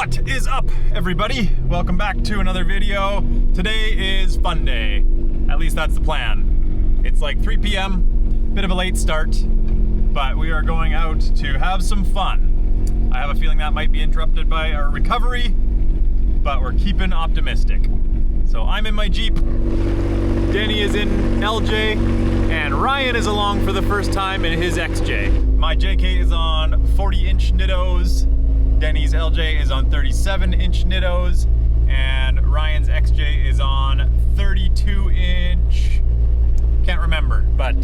What is up, everybody? Welcome back to another video. Today is fun day. At least that's the plan. It's like 3 p.m., bit of a late start, but we are going out to have some fun. I have a feeling that might be interrupted by our recovery, but we're keeping optimistic. So I'm in my Jeep, Danny is in LJ, and Ryan is along for the first time in his XJ. My JK is on 40-inch nittos, Denny's LJ is on 37-inch nittos, and Ryan's XJ is on 32-inch, can't remember, but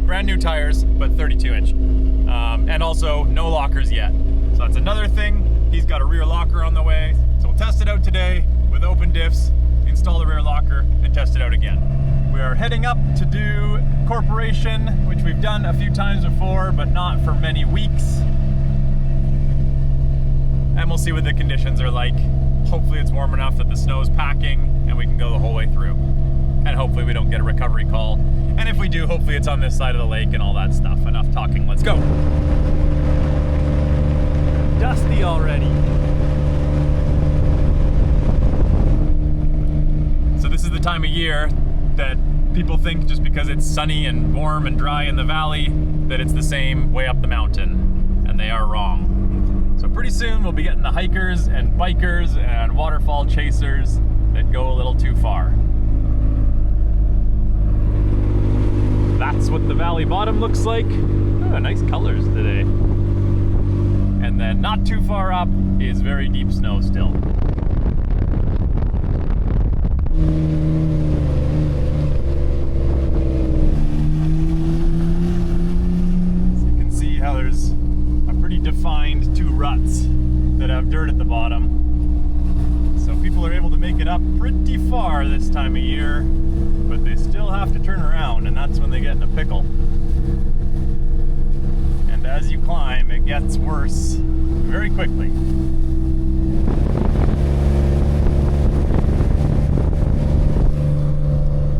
brand new tires, but 32-inch. And also no lockers yet. So that's another thing. He's got a rear locker on the way, so we'll test it out today with open diffs, install the rear locker, and test it out again. We are heading up to do Corporation, which we've done a few times before, but not for many weeks. And we'll see what the conditions are like. Hopefully it's warm enough that the snow's packing and we can go the whole way through. And hopefully we don't get a recovery call. And if we do, hopefully it's on this side of the lake and all that stuff. Enough talking, let's go. Dusty already. So this is the time of year that people think just because it's sunny and warm and dry in the valley that it's the same way up the mountain, and they are wrong. So pretty soon we'll be getting the hikers and bikers and waterfall chasers that go a little too far. That's what the valley bottom looks like. Oh, nice colors today. And then not too far up is very deep snow still. There's a pretty defined two ruts that have dirt at the bottom. So people are able to make it up pretty far this time of year, but they still have to turn around, and that's when they get in a pickle. And as you climb, it gets worse very quickly.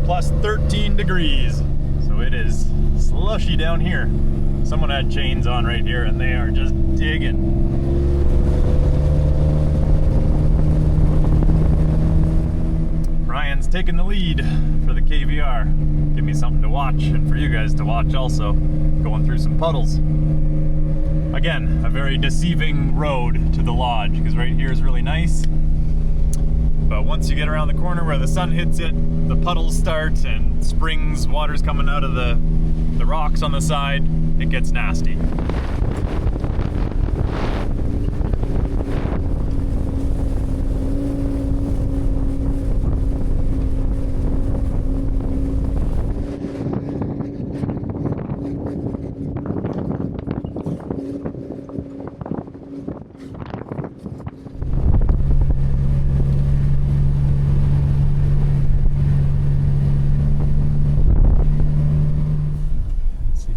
Plus 13 degrees, so it is slushy down here. Someone had chains on right here and they are just digging. Ryan's taking the lead for the KVR. Give me something to watch and for you guys to watch also. Going through some puddles. Again, a very deceiving road to the lodge because right here is really nice. But once you get around the corner where the sun hits it, the puddles start and springs, water's coming out of the rocks on the side, it gets nasty.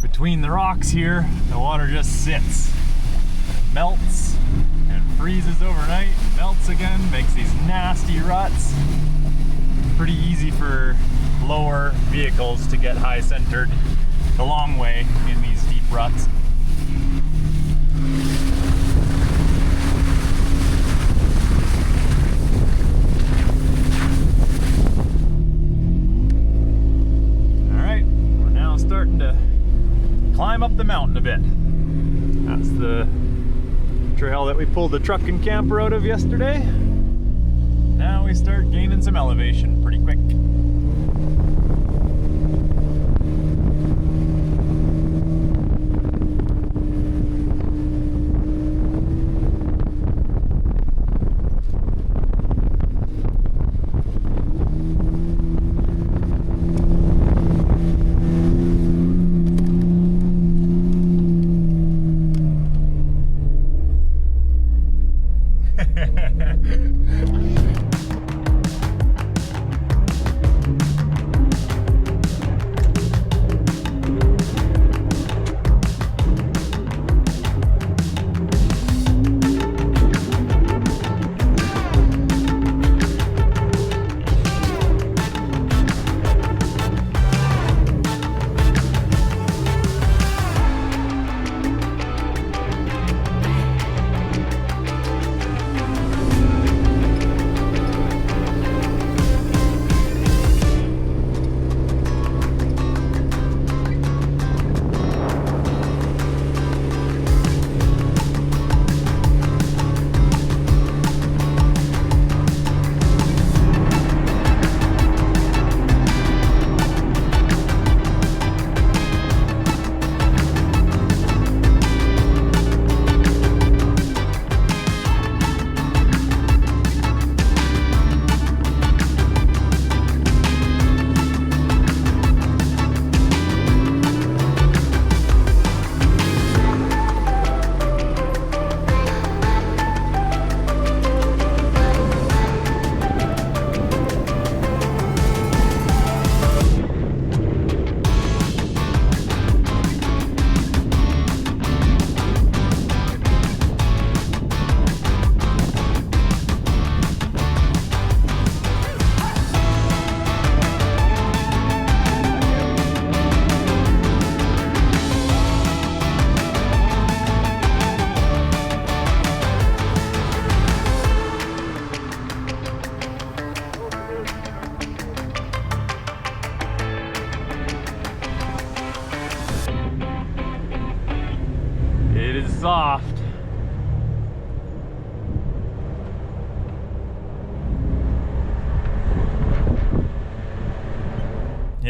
Between the rocks here, the water just sits, melts, and freezes overnight, and melts again, makes these nasty ruts. Pretty easy for lower vehicles to get high centered the long way in these deep ruts. Alright, we're now starting to climb up the mountain a bit. That's the trail that we pulled the truck and camper out of yesterday. Now we start gaining some elevation pretty quick.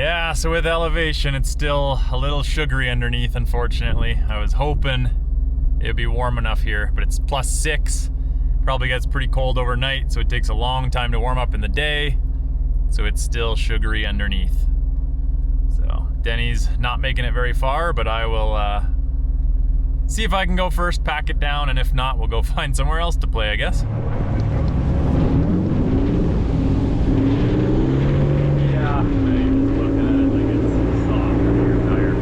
Yeah, so with elevation, it's still a little sugary underneath, unfortunately. I was hoping it'd be warm enough here, but it's +6. Probably gets pretty cold overnight, so it takes a long time to warm up in the day. So it's still sugary underneath. So Denny's not making it very far, but I will see if I can go first, pack it down, and if not, we'll go find somewhere else to play, I guess. Yeah, I'm looking at it like it's soft under your tire.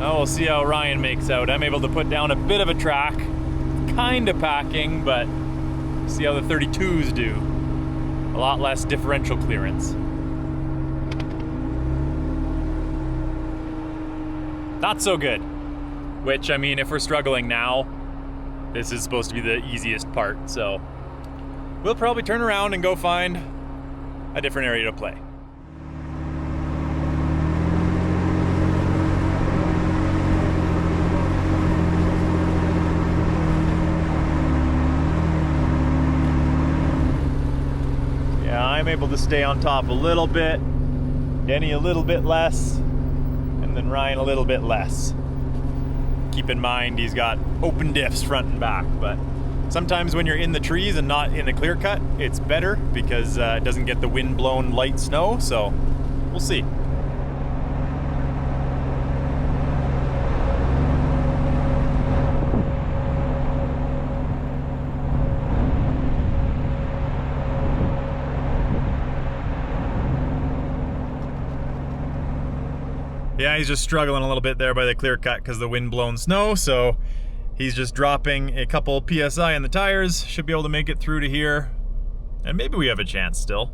Oh, we'll see how Ryan makes out. I'm able to put down a bit of a track, kind of packing, but see how the 32s do. A lot less differential clearance. Not so good. Which, I mean, if we're struggling now, this is supposed to be the easiest part, so we'll probably turn around and go find a different area to play. I'm able to stay on top a little bit, Denny a little bit less, and then Ryan a little bit less. Keep in mind he's got open diffs front and back, but sometimes when you're in the trees and not in the clear cut, it's better because it doesn't get the wind blown light snow, so we'll see. Yeah, he's just struggling a little bit there by the clear cut because of the wind blown snow, so he's just dropping a couple PSI in the tires. Should be able to make it through to here, and maybe we have a chance still.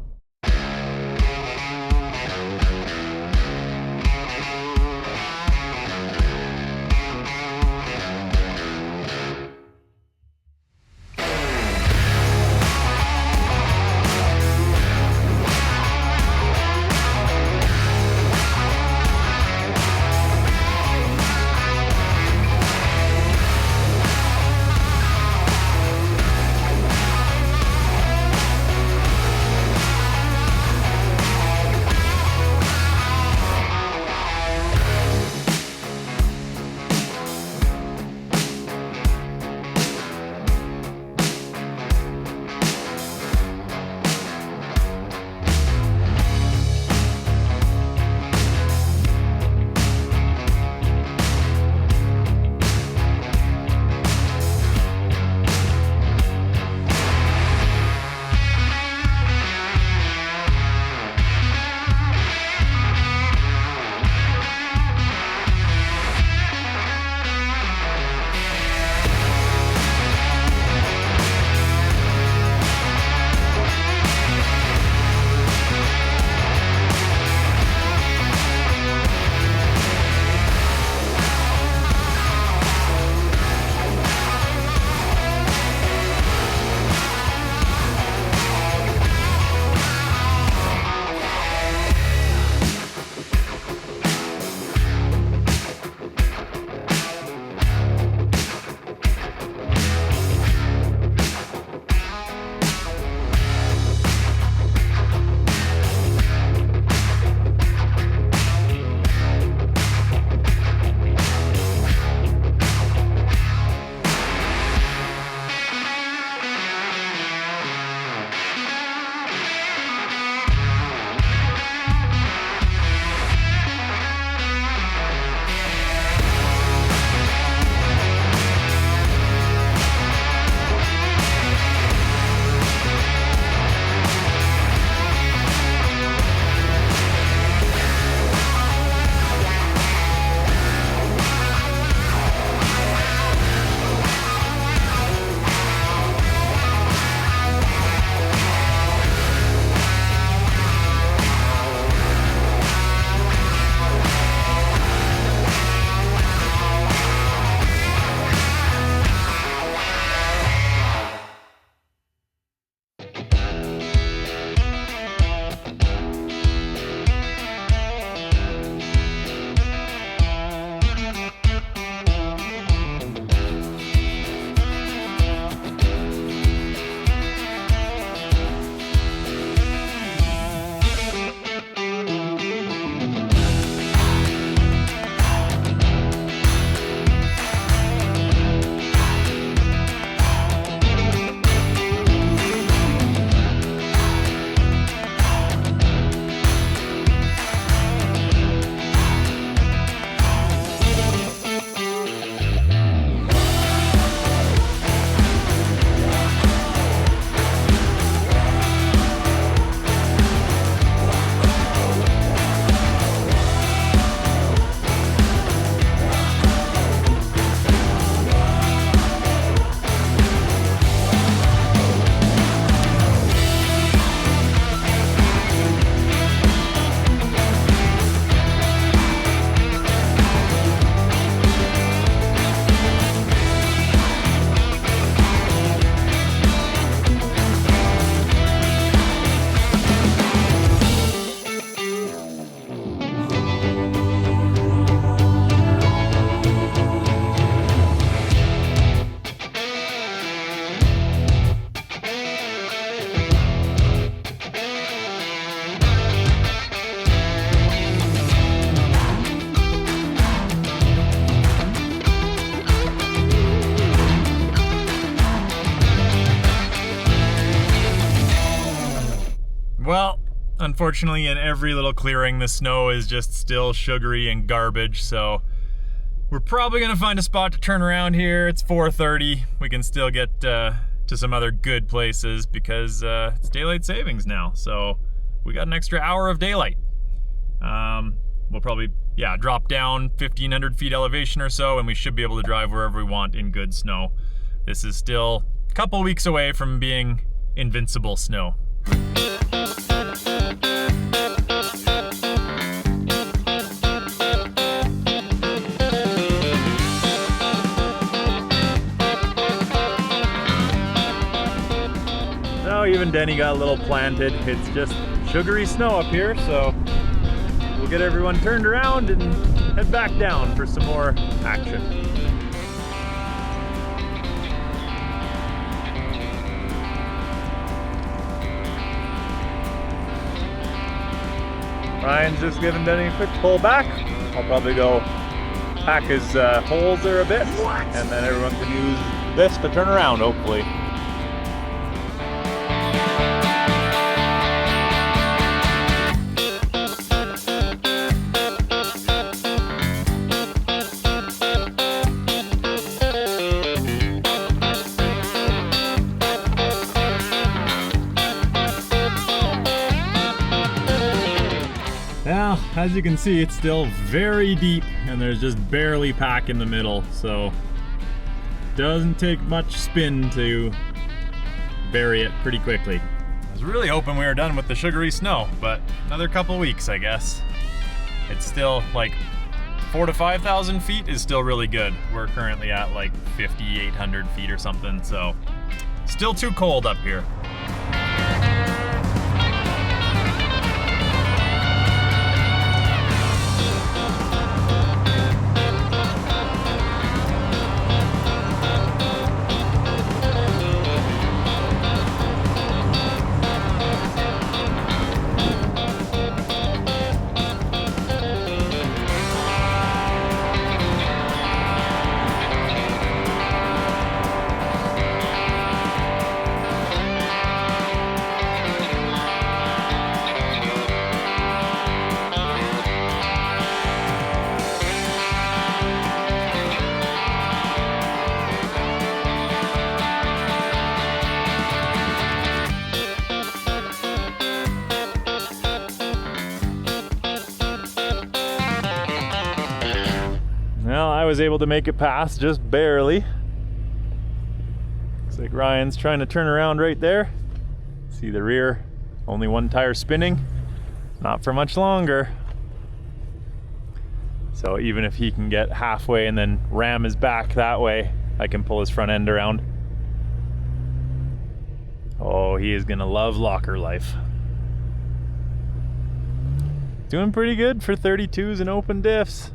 unfortunately in every little clearing the snow is just still sugary and garbage, so we're probably gonna find a spot to turn around here. It's 4:30. We can still get to some other good places because it's daylight savings now, so we got an extra hour of daylight. We'll probably, yeah, drop down 1,500 feet elevation or so, and we should be able to drive wherever we want in good snow. This is still a couple weeks away from being invincible snow. Now even Denny got a little planted. It's just sugary snow up here, so we'll get everyone turned around and head back down for some more action. Ryan's just giving Denny a quick pull back. I'll probably go pack his holes there a bit, and then everyone can use this to turn around, hopefully. Now, as you can see, it's still very deep and there's just barely pack in the middle, so doesn't take much spin to bury it pretty quickly. I was really hoping we were done with the sugary snow, but another couple weeks, I guess. It's still like 4,000 to 5,000 feet is still really good. We're currently at like 5,800 feet or something, so still too cold up here. Well, I was able to make it past just barely. Looks like Ryan's trying to turn around right there. See the rear, only one tire spinning. Not for much longer. So even if he can get halfway and then ram his back that way, I can pull his front end around. Oh, he is gonna love locker life. Doing pretty good for 32s and open diffs.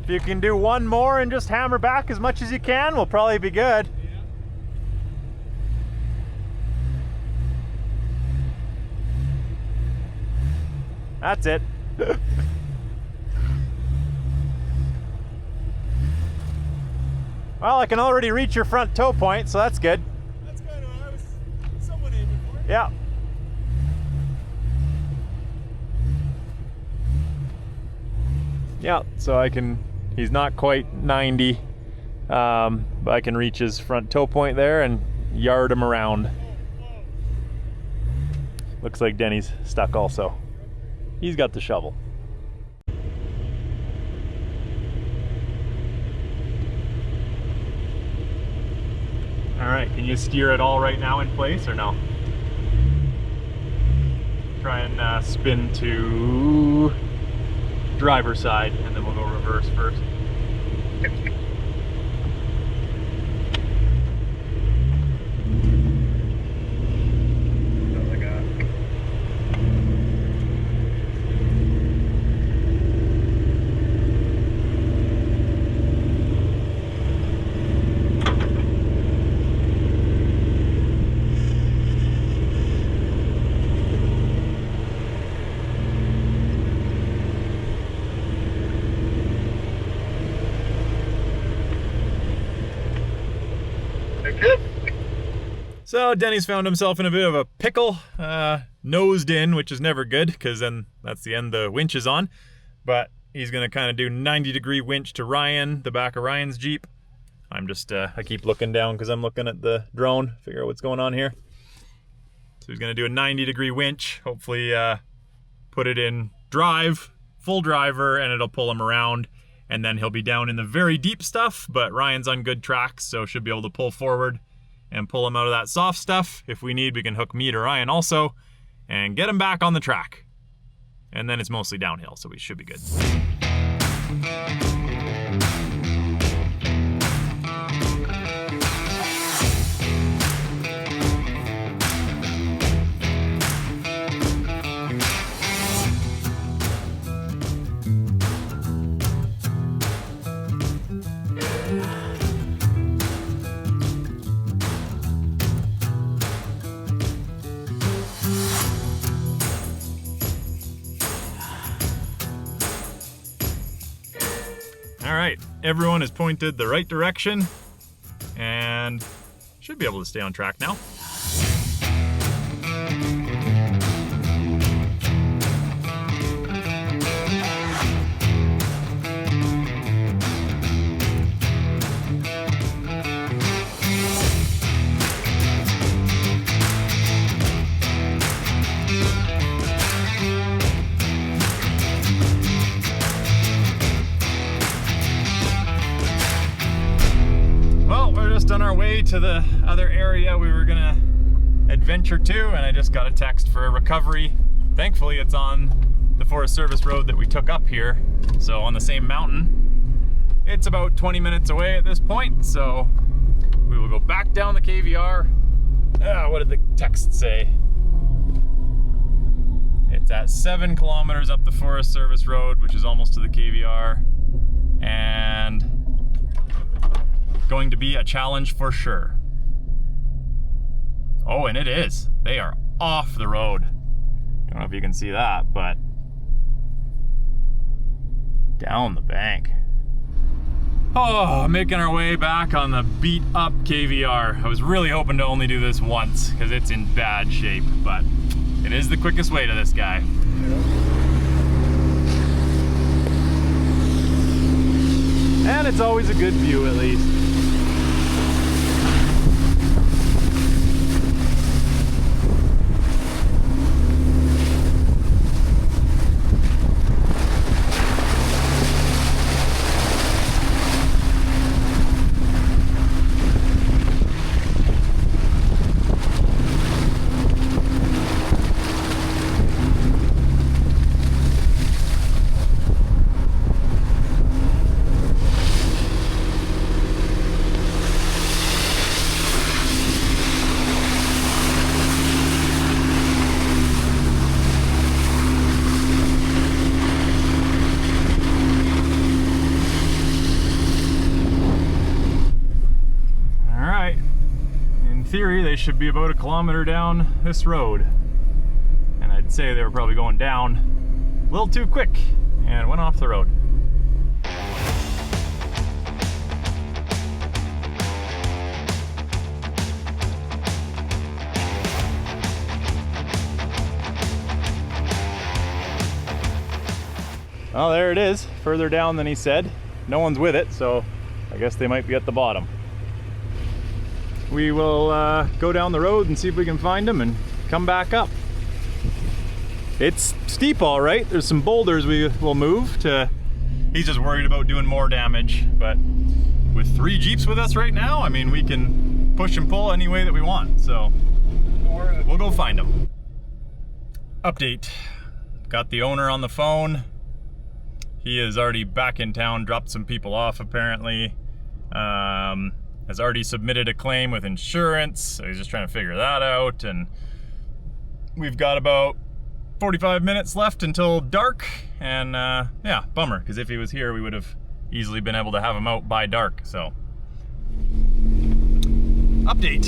If you can do one more and just hammer back as much as you can, we'll probably be good. Yeah. That's it. Well, I can already reach your front toe point, so that's good. That's kind of what I was somewhat aiming for. Yeah. Yeah, so I can, he's not quite 90, but I can reach his front toe point there and yard him around. Looks like Denny's stuck also. He's got the shovel. All right, can you steer it all right now in place or no? Try and spin to driver's side, and then we'll go reverse first. Good. So Denny's found himself in a bit of a pickle, nosed in, which is never good, because then that's the end the winch is on. But he's gonna kind of do 90-degree winch to Ryan, the back of Ryan's Jeep. I'm just, I keep looking down because I'm looking at the drone, figure out what's going on here. So he's gonna do a 90-degree winch, hopefully put it in drive, full driver, and it'll pull him around. And then he'll be down in the very deep stuff, but Ryan's on good tracks, so should be able to pull forward and pull him out of that soft stuff. If we need, we can hook me to Ryan also and get him back on the track. And then it's mostly downhill, so we should be good. Alright, everyone has pointed the right direction and should be able to stay on track now. On our way to the other area we were gonna adventure to, and I just got a text for a recovery. Thankfully it's on the Forest Service road that we took up here, so on the same mountain. It's about 20 minutes away at this point, so we will go back down the KVR. What did the text say? It's at 7 kilometers up the Forest Service road, which is almost to the KVR, and going to be a challenge for sure. Oh, and it is. They are off the road. Don't know if you can see that, but down the bank. Oh, making our way back on the beat up KVR. I was really hoping to only do this once because it's in bad shape, but it is the quickest way to this guy. And it's always a good view, at least. Theory, they should be about 1 kilometer down this road, and I'd say they were probably going down a little too quick and went off the road. Well, there it is, further down than he said. No one's with it, so I guess they might be at the bottom. We will go down the road and see if we can find him and come back up. It's steep, all right. There's some boulders we will move to. He's just worried about doing more damage, but with 3 Jeeps with us right now, I mean, we can push and pull any way that we want, so we'll go find him. Update. Got the owner on the phone. He is already back in town, dropped some people off apparently. Has already submitted a claim with insurance, so he's just trying to figure that out, and we've got about 45 minutes left until dark, and yeah, bummer, because if he was here we would have easily been able to have him out by dark. So update,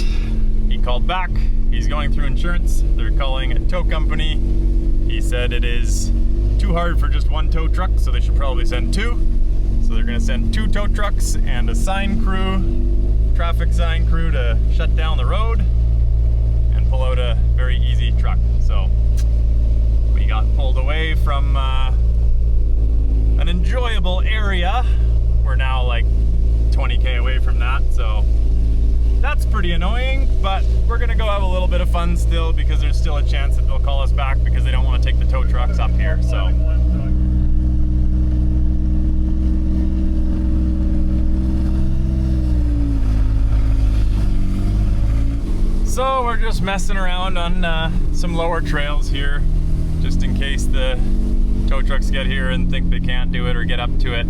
he called back, he's going through insurance, they're calling a tow company. He said it is too hard for just 1 tow truck, so they should probably send 2. So they're gonna send 2 tow trucks and a sign crew traffic sign crew to shut down the road and pull out a very easy truck. So we got pulled away from an enjoyable area. We're now like 20K away from that, so that's pretty annoying, but we're gonna go have a little bit of fun still because there's still a chance that they'll call us back because they don't want to take the tow trucks up here. So we're just messing around on some lower trails here, just in case the tow trucks get here and think they can't do it or get up to it,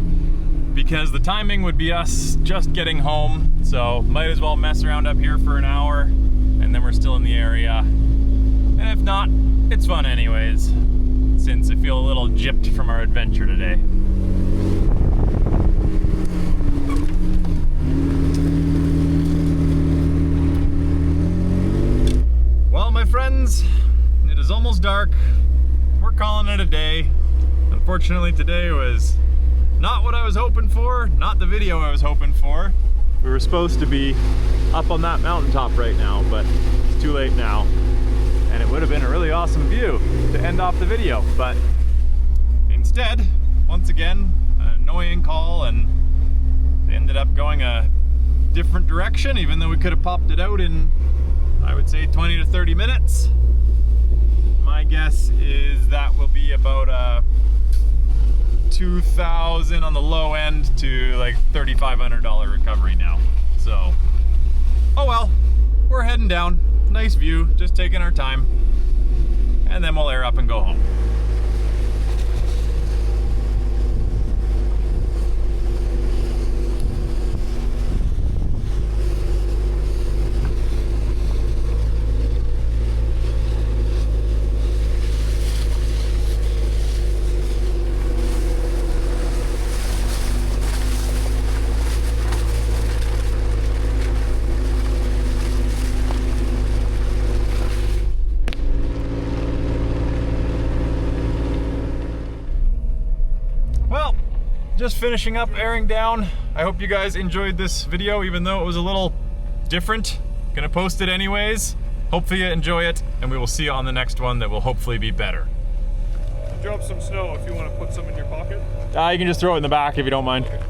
because the timing would be us just getting home, so might as well mess around up here for an hour and then we're still in the area. And if not, it's fun anyways, since I feel a little gypped from our adventure today. Well, my friends, it is almost dark. We're calling it a day. Unfortunately, today was not what I was hoping for, not the video I was hoping for. We were supposed to be up on that mountaintop right now, but it's too late now. And it would have been a really awesome view to end off the video, but instead, once again, an annoying call, and they ended up going a different direction, even though we could have popped it out in, I would say, 20 to 30 minutes. My guess is that will be about 2,000 on the low end to like $3,500 recovery now. So, oh well, we're heading down. Nice view, just taking our time, and then we'll air up and go home. Just finishing up airing down. I hope you guys enjoyed this video, even though it was a little different. Gonna post it anyways. Hopefully you enjoy it, and we will see you on the next one that will hopefully be better. Drop some snow if you want to put some in your pocket. You can just throw it in the back if you don't mind. Okay.